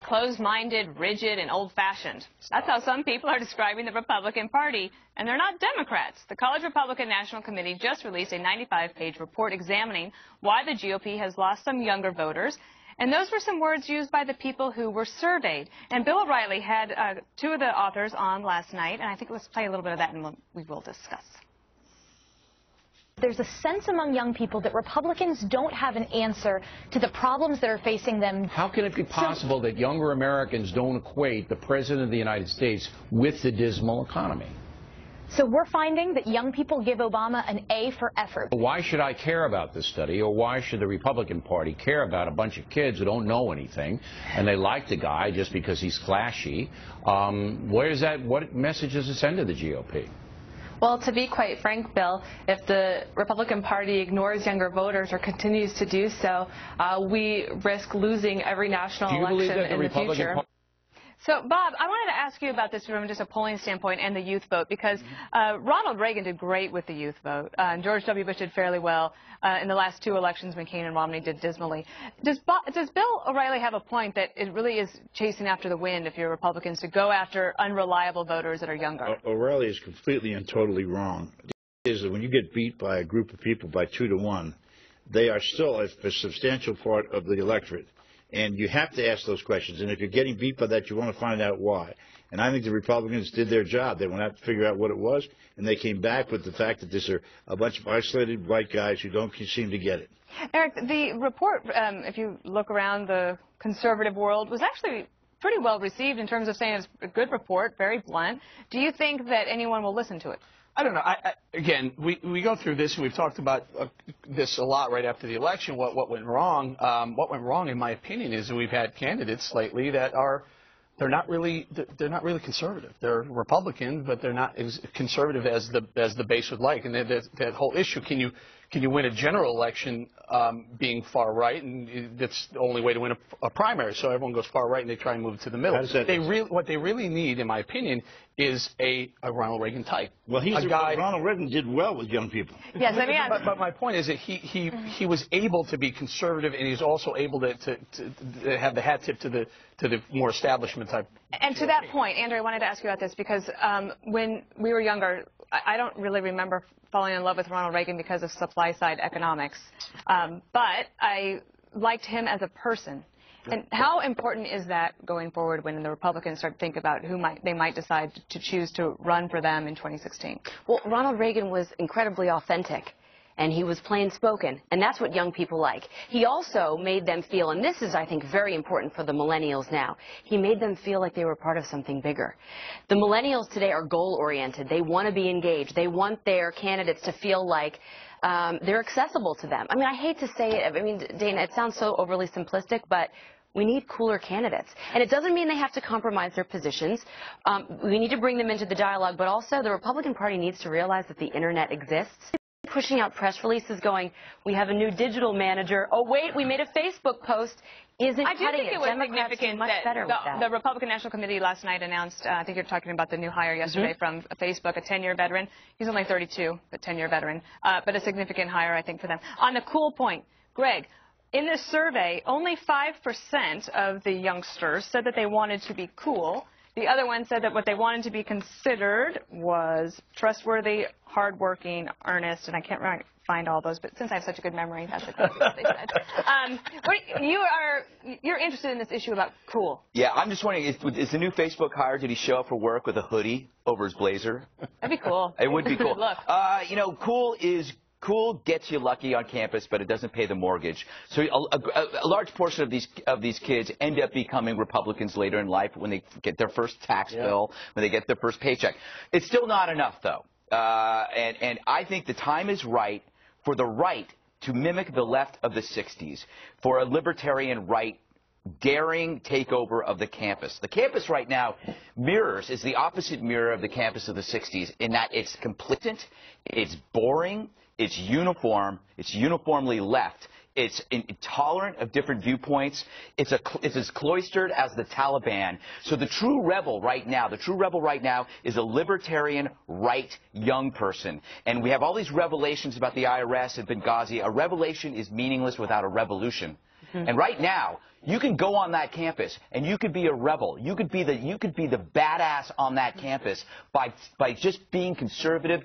closed-minded, rigid, and old-fashioned. That's how some people are describing the Republican Party, and they're not Democrats. The College Republican National Committee just released a 95-page report examining why the GOP has lost some younger voters. And those were some words used by the people who were surveyed. And Bill O'Reilly had two of the authors on last night, and I think let's play a little bit of that and we will discuss. There's a sense among young people that Republicans don't have an answer to the problems that are facing them. How can it be possible that younger Americans don't equate the President of the United States with the dismal economy? So we're finding that young people give Obama an A for effort. Why should I care about this study, or why should the Republican Party care about a bunch of kids who don't know anything and they like the guy just because he's flashy? What message does it send to the GOP? Well, to be quite frank, Bill, if the Republican Party ignores younger voters or continues to do so, we risk losing every national election in the future. So, Bob, I wanted to ask you about this from just a polling standpoint and the youth vote, because Ronald Reagan did great with the youth vote. And George W. Bush did fairly well. In the last two elections, McCain and Romney did dismally. Does Bill O'Reilly have a point that it really is chasing after the wind if you're Republicans to go after unreliable voters that are younger? O'Reilly is completely and totally wrong. The is that when you get beat by a group of people by 2-1, they are still a substantial part of the electorate. And you have to ask those questions. And if you're getting beat by that, you want to find out why. And I think the Republicans did their job. They went out to figure out what it was, and they came back with the fact that these are a bunch of isolated white guys who don't seem to get it. Eric, the report, if you look around the conservative world, was actually pretty well received in terms of saying it's a good report, very blunt. Do you think that anyone will listen to it? I don't know. Again, we go through this, and we've talked about this a lot right after the election, what went wrong. What went wrong, in my opinion, is that we've had candidates lately that they're not really conservative. They're Republican, but they're not as conservative as the base would like. And that whole issue, can you win a general election being far right? And that's the only way to win a primary. So everyone goes far right and they try and move it to the middle. What they really need, in my opinion, is a Ronald Reagan type. Well, Ronald Reagan did well with young people. Yes, I mean, but my point is that he was able to be conservative, and he's also able to have the hat tip to the more establishment type. And to that point, Andrew, I wanted to ask you about this because when we were younger, I don't really remember falling in love with Ronald Reagan because of supply-side economics, but I liked him as a person. And how important is that going forward when the Republicans start to think about who they might decide to choose to run for them in 2016? Well, Ronald Reagan was incredibly authentic, and he was plain-spoken, and that's what young people like. He also made them feel, and this is, I think, very important for the millennials now, he made them feel like they were part of something bigger. The millennials today are goal-oriented. They want to be engaged. They want their candidates to feel like they're accessible to them. I mean, I hate to say it. I mean, Dana, it sounds so overly simplistic, but we need cooler candidates. And it doesn't mean they have to compromise their positions. We need to bring them into the dialogue, but also the Republican Party needs to realize that the Internet exists. Pushing out press releases going, we have a new digital manager. Oh, wait, we made a Facebook post. Isn't I do cutting think it was significant that the Republican National Committee last night announced, I think you're talking about the new hire yesterday from Facebook, a 10-year veteran. He's only 32, but 10-year veteran. But a significant hire, I think, for them. On the cool point, Greg, in this survey, only 5% of the youngsters said that they wanted to be cool. The other one said that what they wanted to be considered was trustworthy, hardworking, earnest, and I can't find all those, but since I have such a good memory, that's exactly what they said. You're interested in this issue about cool. Yeah, I'm just wondering, is the new Facebook hire, did he show up for work with a hoodie over his blazer? That'd be cool. It would be cool. Look. You know, cool gets you lucky on campus, but it doesn't pay the mortgage. So a large portion of these kids end up becoming Republicans later in life when they get their first tax bill, when they get their first paycheck. It's still not enough, though. And I think the time is right for the right to mimic the left of the 60s, for a libertarian right daring takeover of the campus. The campus right now is the opposite mirror of the campus of the 60s in that it's complacent, it's boring, it's uniform, it's uniformly left, it's intolerant of different viewpoints, it's as cloistered as the Taliban. So the true rebel right now is a libertarian right young person. And we have all these revelations about the IRS and Benghazi. A revelation is meaningless without a revolution. And right now, you can go on that campus and you could be a rebel. You could be the badass on that campus by just being conservative.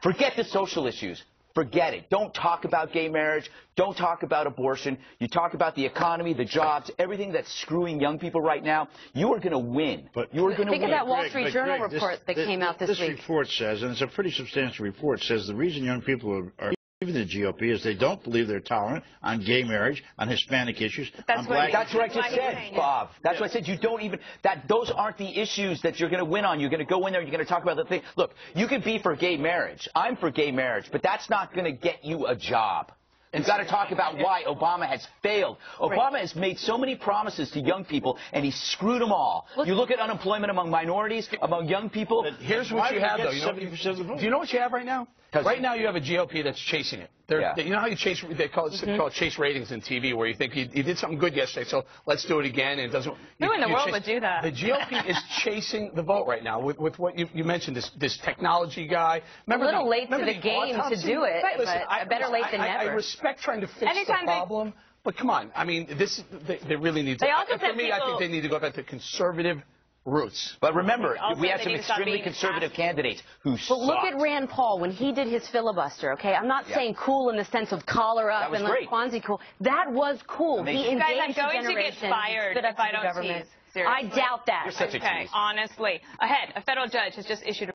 Forget the social issues. Forget it. Don't talk about gay marriage. Don't talk about abortion. You talk about the economy, the jobs, everything that's screwing young people right now. You are going to win. You are going to win. Think of that Wall Street Journal report that came out this week. This report says, and it's a pretty substantial report, says the reason young people are leaving the GOP is they don't believe they're tolerant on gay marriage, on Hispanic issues, on black. That's what I just said, Bob. That's what I said. You don't even those aren't the issues that you're going to win on. You're going to go in there. You're going to talk about the thing. Look, you can be for gay marriage. I'm for gay marriage, but that's not going to get you a job. You've got to talk about why Obama has failed. Obama has made so many promises to young people, and he screwed them all. You look at unemployment among minorities, among young people. Here's what you have, though. Do you know what you have right now? Right now, you have a GOP that's chasing it. You know how you chase? They call it chase ratings in TV, where you think you did something good yesterday, so let's do it again, and it doesn't. Who in the world would do that? The GOP is chasing the vote right now with what you mentioned. This technology guy. Remember a little late to the game to do it, but better late than never. I respect trying to fix the problem, but come on. I mean, they really need to. For me, I think they need to go back to conservative roots. But remember, we have some extremely conservative candidates who suck. But look at Rand Paul when he did his filibuster, okay? I'm not saying cool in the sense of collar up and like Fonzie cool. That was cool. He engaged the generation. I'm going to get fired if I don't tease. I doubt that. You're such a tease. Honestly. Ahead, a federal judge has just issued a